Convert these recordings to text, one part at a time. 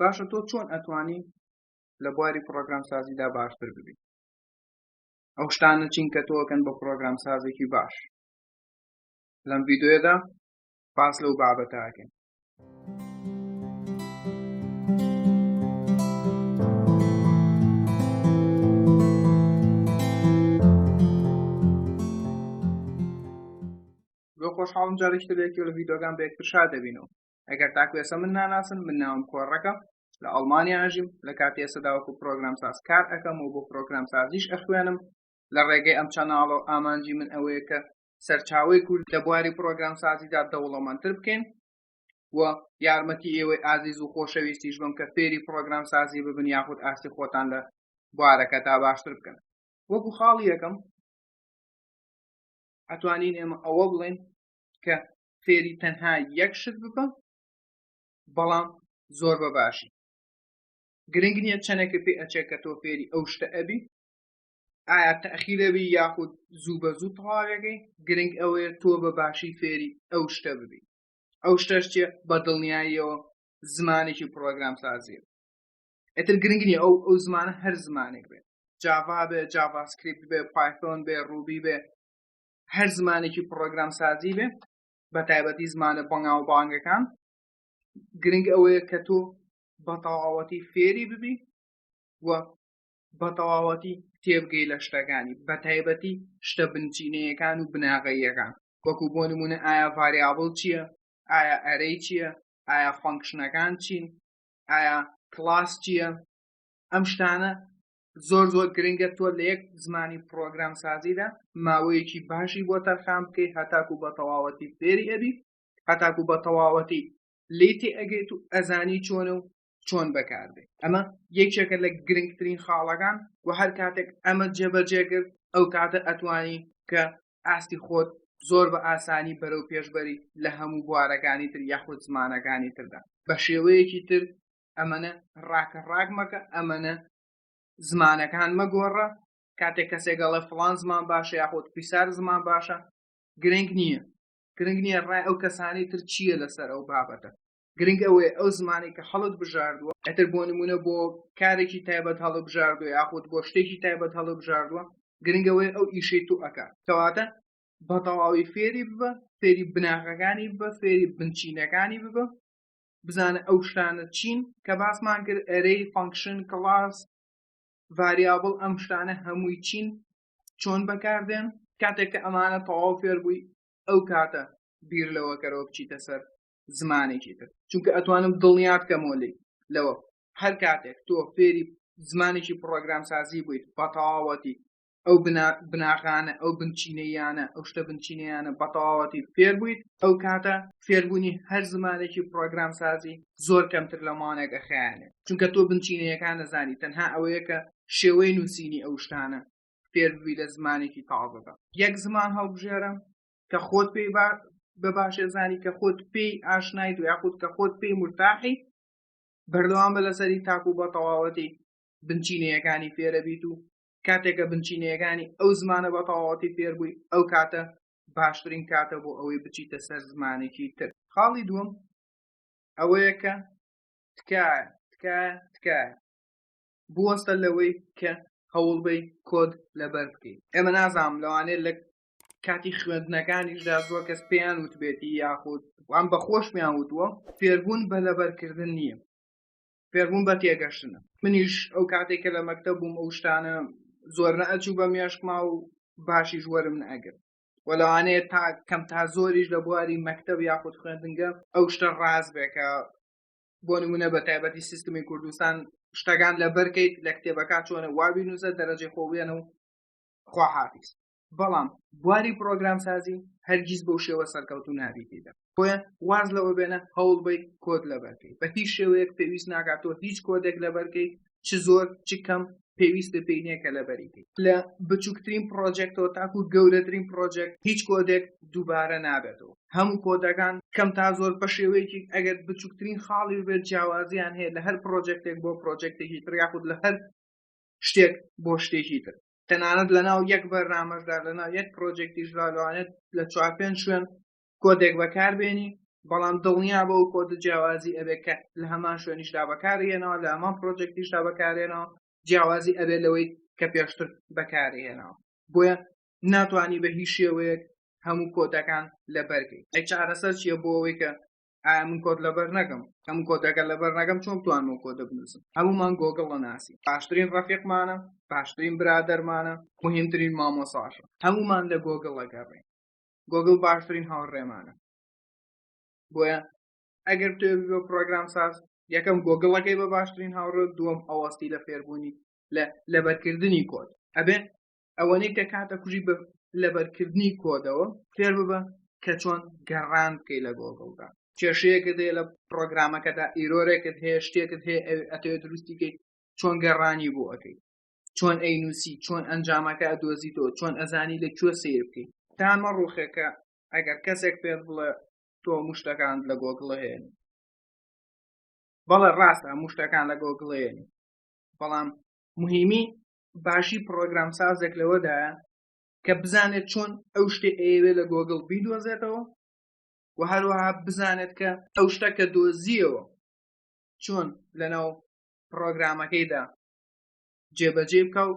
باشە تۆ چۆن ئەتوانی لە بواری پڕۆگرامسازیدا باشتر ببیت ئەو شتانە چین کە تۆکەن بە پڕۆگرامسازێکی باش لەم ڤیدیۆدا باس لەو بابەتەکەین زۆر خۆشحاڵم جارێکی ترێکی لە ڤیدیۆگان بە یەکتر شاد دەبینەوە ئەگەر تاکو ئێستا من ناناسن من ناوم کۆڕەکە لە ئەڵمانیا ژیم لە کاتی ئێستادا وەکو پرۆگرامساز کار ئەەکەم و بۆ پرۆگرامسازیش ئەخوێنم لە ڕێگەی ئەم چەناڵە و ئامانجی من ئەوەیە کە سەرچاوەی کورد لە بواری پرۆگرامسازیدا دەوڵەمەندتر بکەین و یارمەتی ئێوەی ئازیز و خۆشەویستیش بم کە فێری پرۆگرامسازی ببن یاخود ئاستی خۆتان لە بوارەکەدا باشتر بکەن وەکو خاڵی یەکەم ئەتوانین ئێمە ئەوە بڵێن کە فێری تەنها یەک شت بکە بەڵام زۆر بەباشی گرنگ نییە چەندێکە پێ ئەچێت کە تۆ فێری ئەو شتە ئەبی ئایا تەخیرەبی یاخود زوو بە زوو تەواوەکەی گرنگ ئەوەیە تۆ بەباشی فێری ئەو شتە ببی ئەو شتەش چێ بە دڵنیاییەوە زمانێکی پرۆگرامسازیە ئەتر گرنگ نییە ئەو زمانە هەر زمانێک بێت جاوا بێ جاڤاسکریپت بێ پایتۆن بێ ڕوبی بێ هەر زمانێکی پرۆگرامسازی بێ بە تایبەتی زمانە بەنگاو بانگەکان گرنگ ئەوەیە کە تۆ بە تەواوەتی فێری ببی و بە تەواوەتی تێبگەی لە شتەکانی بە تایبەتی شتە بنچینەیەکان و بناغەییەکان وەکو بۆ نمونە ئایا ڤاریابڵ چییە ئایا ئەرەی چییە ئایا فانکشنەکان چین ئایا کلاس چییە ئەم شتانە زۆر گرنگە تۆ لە یەک زمانی پرۆگرامسازیدا ماوەیەکی باشی بۆ تەرخان بکەی هەتاکو بە تەواوەتی فێری ئەبی هەتاکو بە تەواوەتی لێتی ئەگەیت و ئەزانی چۆنە و چۆن بەکاردێت ئەمە یەکێکە لە گرنگترین خاڵەکان و هەر کاتێک ئەمە جێبەجێگرت ئەو کاتە ئەتوانی کە ئاستی خۆت زۆر بە ئاسانی بەرەو پێشبەری لە هەموو بوارەکانی تر یاخود زمانەکانی تردا بە شێوەیەکی تر ئەمەنە ڕاکە مەکە ئەمەنە زمانەکان مەگۆڕە کاتێک کەسێک گەڵێ فڵان زمان باشە یاخود پیسار زمان باشە گرنگ نییە ڕای ئەو کەسانی تر چییە لەسەر ئەو بابەتە گرنگ ئەوەیە ئەو زمانی کە هەڵت بژاردووە ئەتر بۆ نمونە بۆ کارێکی تایبەت هەڵە بژاردووە یاخود بۆ شتێکی تایبەت هەڵە بژاردووە گرنگ ئەوەیە ئەو ئیشەی تو ئەکات کەواتە بە تەواوی فێری ببە فێری بناغەکانی ببە فێری بنچینەکانی ببە بزانە ئەو شتانە چین کە باسمان کرد ئەرەی فانکشن کلاس ڤاریابڵ ئەم شتانە هەمووی چین چۆن بەکاردێن کاتێک کە ئەمانە تەواو فێر بووی ئەو کاتە بیر لەوە کەرەوە بچیتە سەر زمانێکی تر چونکە ئەتوانم دڵنیات کەمەوە لەوە هەر کاتێک تۆ فێری زمانێکی پرۆگرامسازی بوویت بە تەواوەتی ئەو بناغانە ئەو بنچینەیانە ئەو شتە بنچینەیانە بە تەواوەتی فێر بوویت ئەو کاتە فێربوونی هەر زمانێکی پرۆگرامسازی زۆر کەمتر لە ماوەیەک ئەخایەنێت چونکە تۆ بنچینەیەکان نەزانی تەنها ئەوەیە کە شێوەی نووسینی ئەو شتانە فێر بووی لە زمانێکی تازەدا یەک زمان هەڵبژێرە کە خۆت پێی بە باشێ زانی کە خۆت پێی ئاشنایت و یاخود کە خۆت پێی مرتاحی بەردەوام بە لەسەری تاکو بە تەواوەتی بنچینەیەکانی فێرە بیت و کاتێکە بنچینەیەکانی ئەو زمانە بە تەواوەتی فێر بووی ئەو کاتە باشترین کاتە بۆ ئەوەی بچیتە سەر زمانێکی تر خاڵی دووەم ئەوەیە کە تکایە بوەستە لەوەی کە هەوڵبەی کۆد لەبەر بکەیت ئێمە نازانم لەوانەیە لە کاتی خوێندنەکانیشدا زۆر کەس پێیان وتبێتی یاخود وان بەخۆش پێیان وتووە فێربوون بە لەبەرکردن نییە فێربوون بە تێگەشتنە منیش ئەو کاتێکە لە مەکتەب بووم ئەو شتانە زۆر نەئەچوو بە مێشکما و باشیش وەرم نەئەگرت و لەوانەیە تا کەم تا زۆریش لە بواری مەکتەب یاخود خوێندنگە ئەو شتە ڕاز بێکە بۆ نمونە بە تایبەتی سیستمی کوردستان شتەکان لەبەرکەیت لە کتێبەکە چۆنە وابینوسە دەرەجەی خۆبێنە و خواحافیز بەڵام بواری پرۆگرامسازی هەرگیز بەو شێوە سەرکەوتوو نابیتیدا بۆیە واز لەوە بێنە هەوڵ بەی کۆد لەبەرکەی بە هیچ شێوەیەک پێویست ناکاتەوە هیچ کۆدێک لەبەرکەی چ زۆر چ کەم پێویستە پێی نییە کە لەبەریکەی لە بچووکترین پرۆجێکتەوە تاکو گەورەترین پرۆجێکت هیچ کۆدێک دووبارە نابێتەوە هەموو کۆدەکان کەم تا زۆر بە شێوەیەکی ئەگەر بچووکترین خاڵی بێت جیاوازیان هەیە لە هەر پرۆجێکتێک بۆ پرۆجێکتێکی تر یاخود لە هەر شتێک بۆ شتێکی تر تەنانەت لەناو یەک بەرنامەشدا لەناو یەک پرۆجێکتیشدا لەوانێت لە 4-5 شوێن کۆدێک بەکاربێنی بەڵام دڵنیا بە و کۆدە جیاوازی ئەبێ کە لە هەمان شوێنیشدا بەکارهێنەوە لە هەمان پرۆجێکتیشدا بەکارهێنەوە جیاوازی ئەبێ لەوەی کە پێشتر بەکارهێنەوە بۆیە ناتوانی بە هیچ شێوەیەک هەموو کۆدەکان لەبەرکەی ئەی چارەسەر چییە بۆ ئەوەی کە ئایا من کۆد لەبەر نەکەم هەموو کۆدەکە لەبەر نەکەم چۆن بتوانم کۆدە بنووسم هەمومان گۆگڵ ناسی باشترین ڕەفیقمانە باشترین برادەرمانە مهمترین مامۆساشە هەمومان لە گۆگڵ ئەگەڕێین گۆگڵ باشترین هاوڕێمانە بۆیە ئەگەر تۆ بە پرۆگرامساز یەکەم گۆگڵەکەی بە باشترین هاوڕێ دووەم ئەوەستی لە فێربوونی لە لەبەرکردنی کۆد ئەبێ ئەوەنەی کە کاتە کوژی بە لەبەرکردنی کۆدەوە فێر ببە کە چۆن گەڕان بکەی لە گۆگڵدا کێشەیەکت هەیە لە پرۆگرامەکەدا ئیرۆرێکت هەیە شتێکت هەیە ئەتەوێت دروستیکەی چۆن گەڕانی بۆ ئەەکەی چۆن ئەینووسی چۆن ئەنجامەکە ئەدۆزیتەوە چۆن ئەزانی لە کوێ سیر بکەیت تامە ڕوخێکە ئەگەر کەسێک پێت بڵێ تۆ مشتەکان لە گۆگڵ هێنی بەڵێ ڕاستە مشتەکان لە گۆگڵ هێنی بەڵام مهمی باشی پرۆگرامسازێک لەوەدایە کە بزانێت چۆن ئەو شتێ ئەوێ لە گۆگڵ بیدۆزێتەوە و هەروەها بزانێت کە ئەو شتە کە دۆزیەوە چۆن لەناو پرۆگرامەکەیدا جێبەجێ بکە و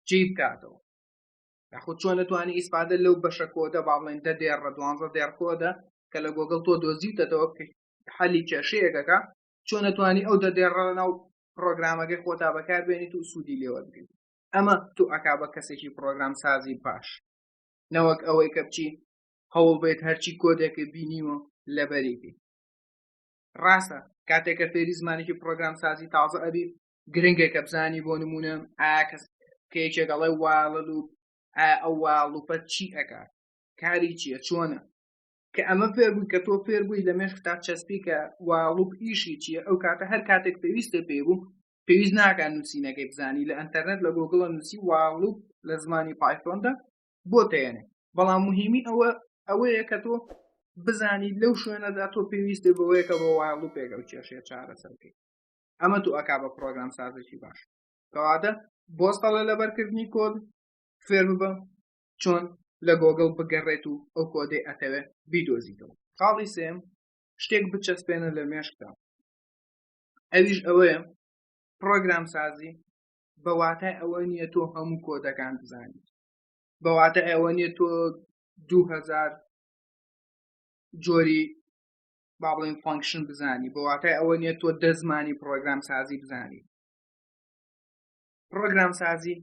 جێ بکاتەوە یاخود چۆن دەتوانێت ئیسپادە لەو بەشە کۆدە با بڵێن 10 دێڕە 12 دێڕ کۆدە کە لە گۆگڵ تۆ دۆزیتەوە حەلی کێشەیەکەکە چۆن دەتوانی ئەو 10 دێڕە لەناو پرۆگرامەکەی خۆتا بەکاربێنیت و سوودی لێوە بگریت ئەمە تو ئەکا بە کەسێکی پرۆگرامسازی باش نەوەک ئەوەی کە بچی هەوڵ بێت هەرچی کۆدێکە بینیوە لەبەریکی ڕاستە کاتێکە فێری زمانێکی پرۆگرامسازی تازە ئەبی گرنگێکە بزانی بۆ نمونە ئایا کەیەکێکەڵێ واڵە و ئەو واڵوپە چی ئەکات کاری چییە چۆنە کە ئەمە فێربووی کە تۆ فێربووی لە مێشکتا چەسپی کە واڵوپ ئیشی چییە ئەو کاتە هەر کاتێک پێویستە پێبوو پێویست ناکات نووسینەکەی بزانی لە ئەنتەرنێت لە گۆگڵە نووسی واڵوپ لە زمانی پایتۆندا بۆ تێنێ بەڵام مهمی ئەوەیە کە تۆ بزانی لەو شوێنەدا تۆ پێویستە بەوەیەکە بۆ واڵوپێکە و کێشەیە چارەسەرکەی ئەمە تو ئەکا بە پرۆگرامسازێکی باش کەواتە بۆستەڵە لەبەرکردنی کۆد فێر ببە چۆن لە گۆگڵ بگەڕێت و ئەو کۆدەی ئەتەوێت بیدۆزیتەوە خاڵی سێم شتێک بچەسپێنە لە مێشکدا ئەویش ئەوەیە پرۆگرامسازی بەواتای ئەوە نییە تۆ هەموو کۆدەکان بزانیت بەواتای ئەوە نییە تۆ 2000 جۆری با بڵێن فانکشن بزانی بەواتای ئەوە نییە تۆ 10 زمانی پرۆگرامسازی بزانی پرۆگرامسازی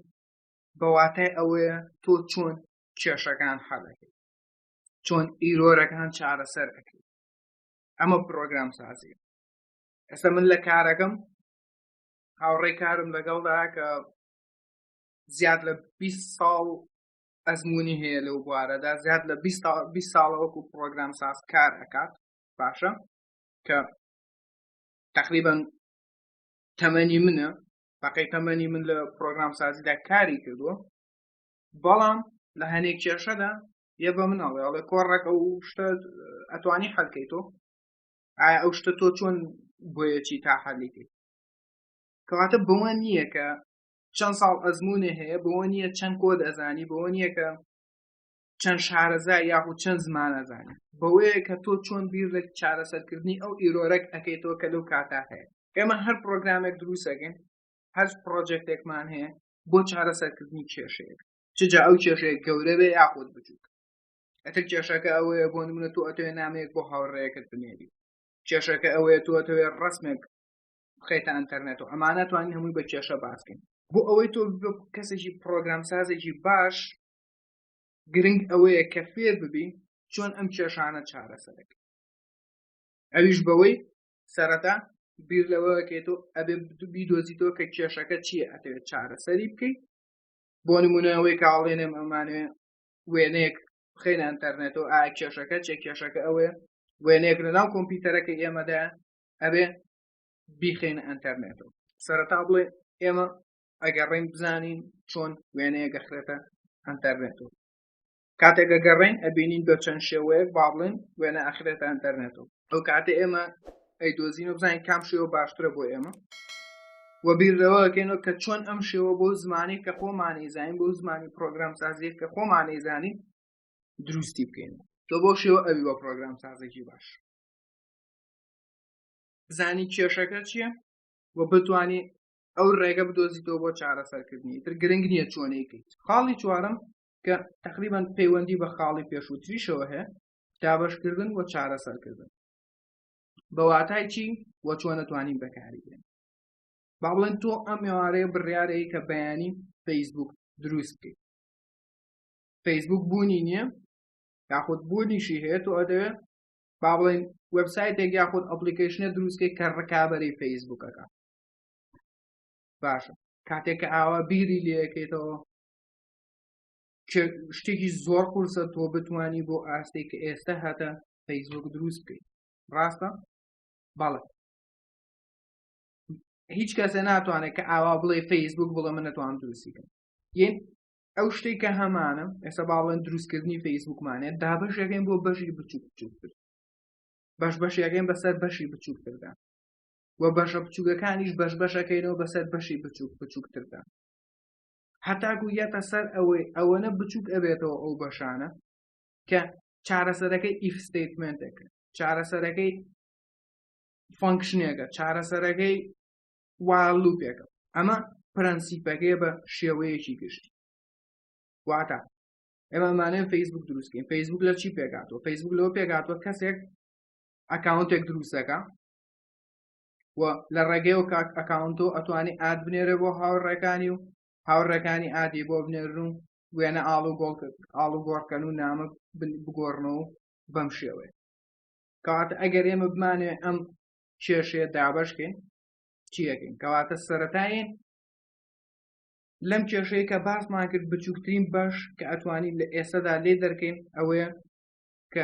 بەواتای ئەوەیە تۆ چۆن کێشەکان حەڵەکەی چۆن ئیرۆرەکان چارەسەر ئەکەی ئەمە پرۆگرامسازی ئێستا من لە کارەکەم هاوڕێی کارم لەگەڵدا کە زیاد لە 20 ساڵ ئەزمموی هەیە لەو بوارەدا زیاد لە 20 ساڵە وەکو پرۆگرامساز کار ئەکات باشە کە تقریبا تەمەنی منە بەقەی تەمەنی من لە پرۆگرامسازیدا کاری کردووە بەڵام لە هەنێک کێشەدا یە بە منەڵێ ئەڵێ کۆڕێکە و شتە ئەتوانی حەلکەیتەوە ئایا ئەو شتە تۆ چۆن بۆیەکی تا حەلیکەیت کەواتە بەوە نییە کە چەند ساڵ ئەزمموی هەیە بەوە نییە چەند کۆد ئەزانی بەوە نییە کە چەند شارەزای یاخود چەند زمان ئەزانی بەوەیە کە تۆ چۆن بیر لە چارەسەرکردنی ئەو ئیرۆرەک ئەکەیتەوە کە لەو کاتا هەیە ئێمە هەر پرۆگرامێک دروستەکەین هەر پرۆجێکتێکمان هەیە بۆ چارەسەرکردنی کێشەیەک چجا ئەو کێشەیە گەورە بێ یاخود بچووک ئەتر کێشەکە ئەوەیە بۆ نمونە تۆ ئەتەوێت نامەیەک بۆ هاوڕێیەکت بنێری کێشەکە ئەوەیە تۆ ئەتەوێت ڕەسمێک بخەیتە ئەنتەرنێتەوە ئەمانە توانین هەمووی بە کێشە باسکەین بۆ ئەوەی تۆ کەسێکی پرۆگرامسازێکی باش گرنگ ئەوەیە کە فێر ببی چۆن ئەم کێشانە چارەسەرەکە ئەویش بەوەی سەرەتا بیر لەوەکەیتۆ ئەبێ بیدۆزیتەوە کە کێشەکە چییە ئەتەوێت چارەسەری بکەیت بۆ نمونەوەی کاڵێنێم ئەمانوێ وێنەیەک بخەینە ئەنتەرنێتەوە ئایا کێشەکە چێ کێشەکە ئەوەیە وێنەیەک لەناو کۆمپیوتەرەکە ئێمەدا ئەبێ بیخێنە ئەنتەرنێتەوە سەرەتا بڵێ ئێمە ئەگەڕێین بزانین چۆن وێنەیە گەخرێتە ئەنتەرنێتەوە کاتێک ئەگەڕێین ئەبینین بە چەند شێوەیەک با بڵێن وێنە ئەخرێتە ئەنتەرنێتەوە ئەو کاتێ ئێمە ئەیدۆزین و بزانین کام شێوە باشترە بۆ ئێمە و بیر لەوەکەینەوە کە چۆن ئەم شێوە بۆ زمانی کە خۆمانەی زانین بۆ زمانی پرۆگرامسازی کە خۆمانەی زانین دروستی بکەین تۆ بۆ شێوە ئەوی بە پرۆگرامسازێکی باش بزانی کێشەکە چییە و بتوانی ئەو ڕێگە بدۆزیتەوە بۆ چارەسەرکردنی تر گرنگ نییە چۆنەیەکەیت. خاڵی چوارم کە تقریبان پەیوەندی بە خاڵی پێشووتریشەوە هەیە دابەشکردن و چارەسەرکردن بە واتای چی وە چۆن نەتوانین بەکاری بێن. با بڵێن تۆ ئەم ئێوارەیە بڕیارەیە کە بەیانی فەیسبوک دروست بکەیت. فەیسبوک بوونی نییە یاخود بوونیشی هەیە تۆ ئەدەوێت با بڵێن وێبسایتێک یاخود ئەپلیکیشنە دروستکەی کە ڕکابەری فەیسبوکەکە. باشە کاتێک کە ئاوا بیری لێەکەیتەوە شتێکی زۆر قورسە تۆ بتوانی بۆ ئاستی کە ئێستا هەتە فەیسبوک دروست بکەیت. ڕاستە؟ بەڵێ هیچ کەسە ناتوانێت کە ئاوا بڵێ فەیسبوک بڵێ من نەتوانم دروستیکەم. یەن ئەو شتێک کە هەمانە ئێستا با بڵێن دروستکردنی فەیسبوکمانێت دابەشەکەین بۆ بەشی بچووکتر بەشەکەین بەسەر بەشی بچووکتردا و بەشە بچووکەکانیش بەشەکەینەوە بەسەر بەشی بچووکتردا هەتاکو یەتە سەر ئەوەنە بچووک ئەبێتەوە ئەو بەشانە کە چارەسەرەکەی ئیف ستەیتمێنتێکە، چارەسەرەکەی فانکشنێکە، چارەسەرەکەی واڵ لوپێکە. ئەمە پرەنسیپەکەی بە شێوەیەکی گشتی. واتە ئێمە مانەیە فەیسبوک دروستکەین. فەیسبوک لە چی پێکاتەوە؟ فەیسبوک لەوە پێکاتەوە کەسێک ئەکاونتێک دروستەکە و لە ڕێگەیەوە کە ئەکاونتۆ ئەتوانی ئاد بنێرە بۆ هاوڕێکانی و هاوڕێکانی ئادی بۆ بنێرن و وێنە ئاڵوگۆڕکەن و نامە بگۆڕنەوە بەم شێوەیە. کەواتە ئەگەر ئێمە بمانێ ئەم کێشەیە دابەشکەین چیەکەین؟ کەواتە سەرەتایین لەم کێشەیە کە باسمان کرد بچووکترین بەش کە ئەتوانین لە ئێستادا لێ دەرکەین ئەوەیە کە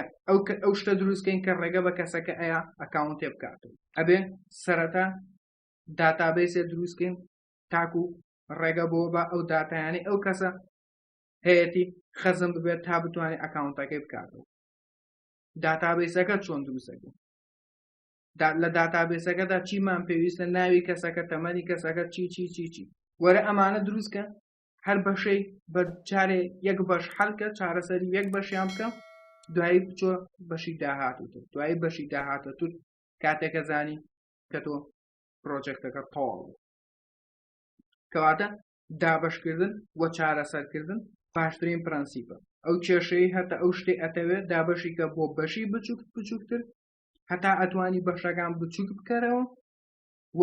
ئەو شتە دروستکەین کە ڕێگە بە کەسەکە ئەیە ئەکاونتێ بکاتەوە. ئەبێ سەرەتا داتابێسێ دروستکەین تاکو ڕێگە بۆ بە ئەو داتایانی ئەو کەسە هەیەی خەزم ببێت تا بتوانێت ئەکاونتەکەی بکاتەوە. داتابێسەکە چۆن دروستەکەین؟ لە داتابێسەکەدا چیمان پێویستە؟ ناوی کەسەکە، تەمەنی کەسەکە، چی وەرە ئەمانە دروستکە هەر بەشەی بە جارێ یەک بەش حەلکە چارەسەری یەک بەشیان بکەم دوایی بچۆ بەشی داهاتووتر دوایی بەشی داهاتەتر کاتێکە زانی کە تۆ پرۆجێکتەکە تەواو. کەواتە دابەشکردن و چارەسەرکردن باشترین پرەنسیپە. ئەو کێشەی هەتا ئەو شتێ ئەتەوێت دابەشیکە بۆ بەشی بچووکتر هەتا ئەتوانی بەشەکان بچووک بکەرەوە و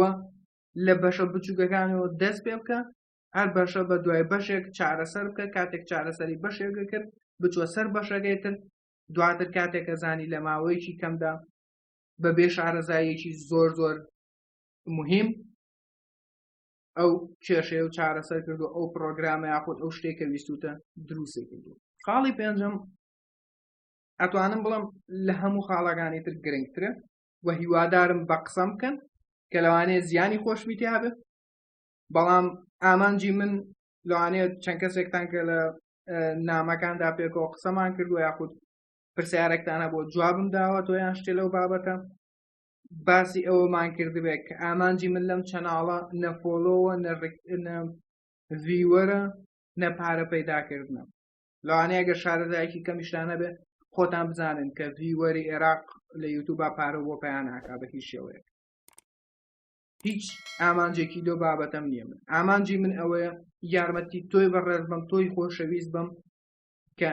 لە بەشە بچووکەکانەوە دەست پێ بکە هەر بەشە بە دوای بەشێک چارەسەر بکە. کاتێک چارەسەری بەشێکە کرد بچوە سەر بەشەکەیتر دواتر کاتێکە زانی لە ماوەیەکی کەمدا بە بێ شارەزاییەکی زۆر مهم ئەو کێشەیە و چارەسەر کردو ئەو پرۆگرامە یاخود ئەو شتێکە ویستوتە دروستی کردو. خاڵی پێنجەم ئەتوانم بڵم لە هەموو خاڵەکانی تر گرنگترە و هیوادارم بە قسەم بکەن کە لەوانەیە زیانی خۆشویتیا بێت. بەڵام ئامانجی من لەوانەیە چەند کەسێکتان کە لە نامەکاندا پێکەوە قسەمان کردو یاخود پرسیارێکتانە بۆ جوابم داوە تۆ یان شتێ لەو بابەتە باسی ئەوەمان کردبێت کە ئامانجی من لەم چەناڵە نە فۆلۆوە نە ڤیوەرە نە پارە پەیداکردنە. لەوانەیە ئەگەر شارەزایەکی کەمیشتانە بێت خۆتان بزانن کە ڤیوەری عێراق لە یوتوبا پارە بۆ پەیان ناکا بە هیچ شێوەیەک. هیچ ئامانجێکی لەو بابەتەم نییە. من ئامانجی من ئەوەیە یارمەتی تۆی بەڕێز بم تۆی خۆشەویست بم کە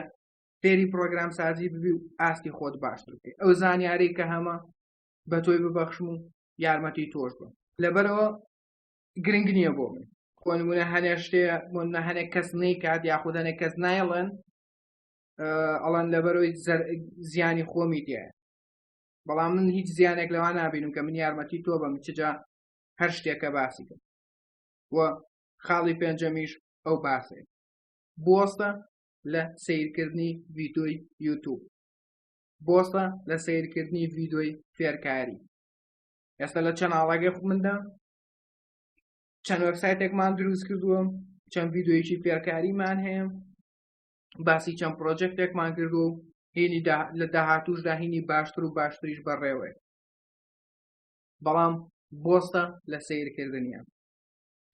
فێری پرۆگرامسازی ببی و ئاستی خۆت باشتر بکەی. ئەو زانیاری کە هەمە بە تۆی ببەخشم و یارمەتی تۆش بم. لەبەرەوە گرنگ نییە بۆ من خۆنمونە هەنێ شتەیە منە هەنێک کەس نەیکات یاخود هەنێک کەس نایڵێن ئەڵەن لەبەرەوەی زیانی خۆمی تایە. بەڵام من هیچ زیانێک لەوان نابینم کە من یارمەتی تۆ بم چجا هەر شتێکە باسی کرد. و خاڵی پێنجەمیش ئەو باسێ بۆستە لە سیرکردنی ڤیدیۆی یوتوب، بۆستە لە سیرکردنی ڤیدیۆی فێرکاری. ئێستا لە چەناڵەکە مندا چەند وێبسایتێکمان دروست کردووە، چەند ڤیدیۆیەکی فێرکاریمان هەیە، باسی چەند پرۆجێکتێکمان کردو و هینی لە داهاتووشدا هینی باشتر و باشتریش بەڕێوەیە. بەڵام بۆستە لە سیرکردنیان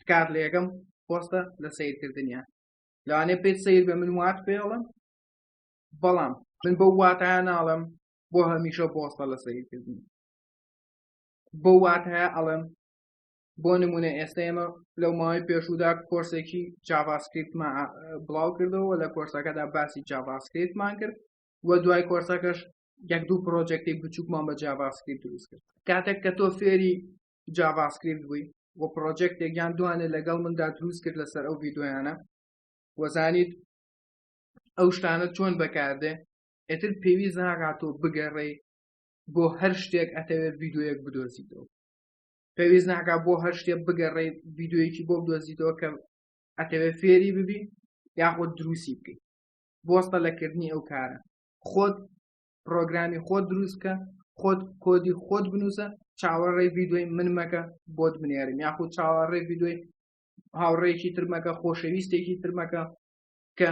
کات لە یەکەم بۆستە لە سیرکردنیان. لەوانەیە پێت سیر بە من وات پێڵم بەڵام من بەو واتایە ناڵم بۆ هەمیشە بۆستە لە سیرکردنی. بۆ واتایە ئەڵێم بۆ نمونە ئێستا ئێمە لەو ماوەی پێشوودا کۆرسێکی جاڤاسکریپتمان بڵاو کردەوە لە کۆرسەکەدا باسی جاڤاسکریپتمان کرد و دوای کۆرسەکەش یەک دوو پرۆجێکتی بچووکمان بە جاڤاسکریپت دروست کرد کاتێک کە تۆ فێری جاڤاسکریپت بووی و پرۆجێکتێکیان دوانێ لەگەڵ مندا دروست کرد لەسەر ئەو ڤیدیۆیانە وەزانیت ئەو شتانە چۆن بەکاردێ ئێتر پێویست ناکاتۆ بگەڕێی بۆ هەر شتێک ئەتەوێت ڤیدیۆیەک بدۆزیتەوە پێویست ناکات بۆ هەر شتێک بگەڕێی ڤیدیۆیەکی بۆ بدۆزیتەوە کە ئەتەوێت فێری ببی یاخۆت دروستی بکەیت بۆستە لەکردنی ئەو کارە خۆت پرۆگرامی خۆت دروستکە خۆت کۆدی خۆت بنووسە چاوەڕێی ڤیدیۆی من مەکە بۆت بنێرم یاخود چاوەڕێی ڤیدیۆی هاوڕێیەکی تر مەکە خۆشەویستێکی تر مەکە کە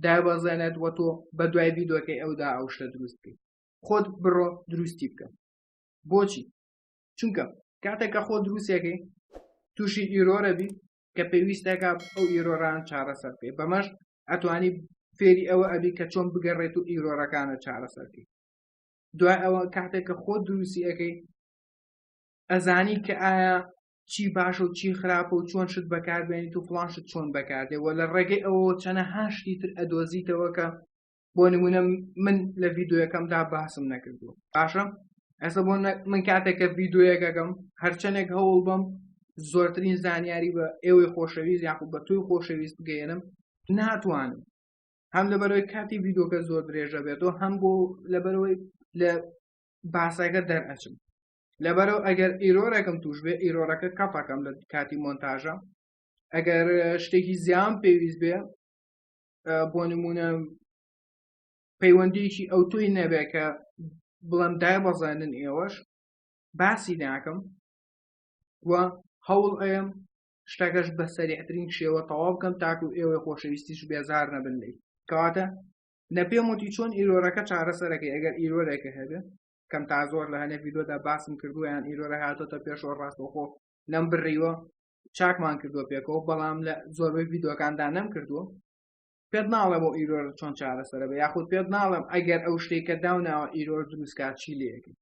دابەزێنێت وە تۆ بە دوای ڤیدیۆکەی ئەودا ئەو شتە دروست بکەیت خۆت بڕۆ دروستی بکە بۆچی چونکە کاتێککە خۆ دروستەکەی تووشی ئیرۆرە بی کە پێویستەکە ئەو ئیرۆران چارەسەر بکەیت بەمەش ئەتوانی فێری ئەوە ئەبی کە چۆن بگەڕێت و ئیرۆرەکانە چارەسەر بکەیت دوای ئەوە کاتێککە خۆ دروستی ئەەکەی ئەزانی کە ئایا چی باشە و چی خراپە و چۆن شت بەکاربێنیت و فڵان شت چۆن بەکاردێ و لە ڕێگەی ئەوە چەنەها شتی تر ئەدۆزیتەوە کە بۆ نمونە من لە ڤیدیۆیەکەمدا باسم نەکردووە باشە ئێستا بۆ من کاتێککە ڤیدیۆیەکەکەم هەرچەندێک هەوڵ بم زۆرترین زانیاری بە ئێوەی خۆشەویست یاخود بە تۆی خۆشەویست بگەێنم ناتوانم هەم لەبەرەوەی کاتی ڤیدیۆکە زۆر درێژە بێتەوە هەم بۆ لەبەرەوەی لە باسەکە دەرئەچم لەبەرەوە ئەگەر ئیرۆرێکم توش بێ ئیرۆرەکە کەپەکەم لە کاتی مۆنتاژە ئەگەر شتێکی زیان پێویست بێ بۆ نمونە پەیوەندیەکی ئەوتۆی نەبێ کە بڵێم دایبەزێنن ئێوەش باسی ناکەم و هەوڵ ئەم شتەکەش بە سەریعترین شێوە تەواو بکەم تاکو ئێوەی خۆشەویستیش بێزار نەبن لێی کەواتە نەپێم وتی چۆن ئیرۆرەکە چارەسەرەکەی ئەگەر ئیرۆرێکە هەبێ کەم تا زۆر لە هەنێ ڤیدیۆدا باسم کردووە یان ئیرۆرە هاتۆتە پێشەوە ڕاستەوخۆ نەم بڕیوە چاکمان کردووە پێکەوە بەڵام لە زۆربەی ڤیدیۆکاندا نەم کردووە پێت ناڵێم بۆ ئیرۆر چۆن چارەسەرە بێ یاخود پێت ناڵێم ئەگەر ئەو شتێکە داوناوە ئیرۆر دروستکات چی لێەکەی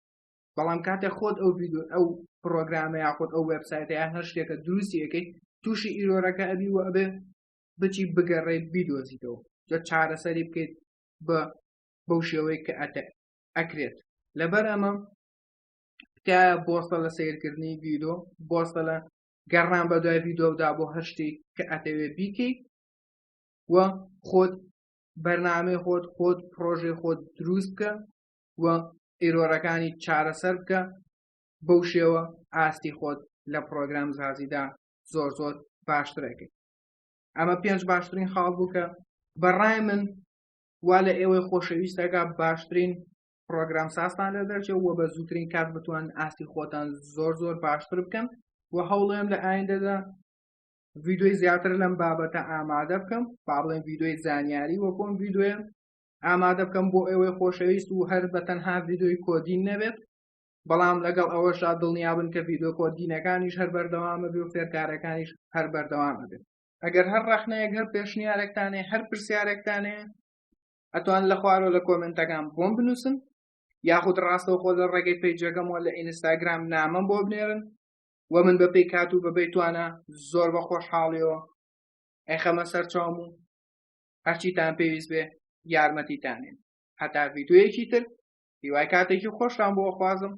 بەڵام کاتێک خۆت ئەو ڤیدیۆ ئەو پرۆگرامە یاخود ئەو وێبسایتە یان هەر شتێکە دروستی ئەەکەی تووشی ئیرۆرەکە ئەبی و ئەبێ بچی بگەڕێیت بیدۆزیتەوە جا چارەسەری بکەیت بەو شێوەیە کە ئەکرێت لەبەر ئەمە تکایە بۆستە لە سیرکردنی ڤیدیۆ بۆستە لە گەڕان بە دوای ڤیدیۆدا بۆ هەر شتێک کە ئەتەوێت بیکەیت و خۆت بەرنامەی خۆت پرۆژەی خۆت دروست بکە و ئیرۆرەکانی چارەسەر بکە بەو شێوە ئاستی خۆت لە پرۆگرامسازیدا زۆر باشترەکەی ئەمە 5 باشترین خاڵ بوو کە بەڕای من وا لە ئێوەی خۆشەویستەکە باشترین پرۆگرامسازتان لە دەرچێت و بە زووترین کات بتوان ئاستی خۆتان زۆر باشتر بکەن و هەوڵێم لە ئایندەدا ڤیدیۆی زیاتر لەم بابەتە ئامادە بکەم با بڵێن ڤیدیۆی زانیاری وەکۆم ڤیدیۆیە ئامادە بکەم بۆ ئێوەی خۆشەویست و هەر بەتەنها ڤیدیۆی کۆدین نەبێت بەڵام لەگەڵ ئەوەشدا دڵنیابن کە ڤیدیۆ کۆدینەکانیش هەر بەردەوامە بێ و فێرکارەکانیش هەر بەردەوامە بێت ئەگەر هەر ڕەخنەیەک هەر پێشنیارێکتانێ هەر پرسیارێکتانێ ئەتوان لە خوارەوە لە کۆمنتەکان بۆم بنووسن یاخود ڕاستەوخۆ لە ڕێگەی پەیجەکەمەوە لە ئینستاگرام نامەم بۆ بنێرن و من بەپێی کات و بەبێی توانە زۆر بە خۆشحاڵیەوە ئەیخەمە سەرچاوم و هەرچیتان پێویست بێ یارمەتیتانێن هەتا ڤیدیۆیەکی تر هیوای کاتێکی خۆشتان بۆ خوازم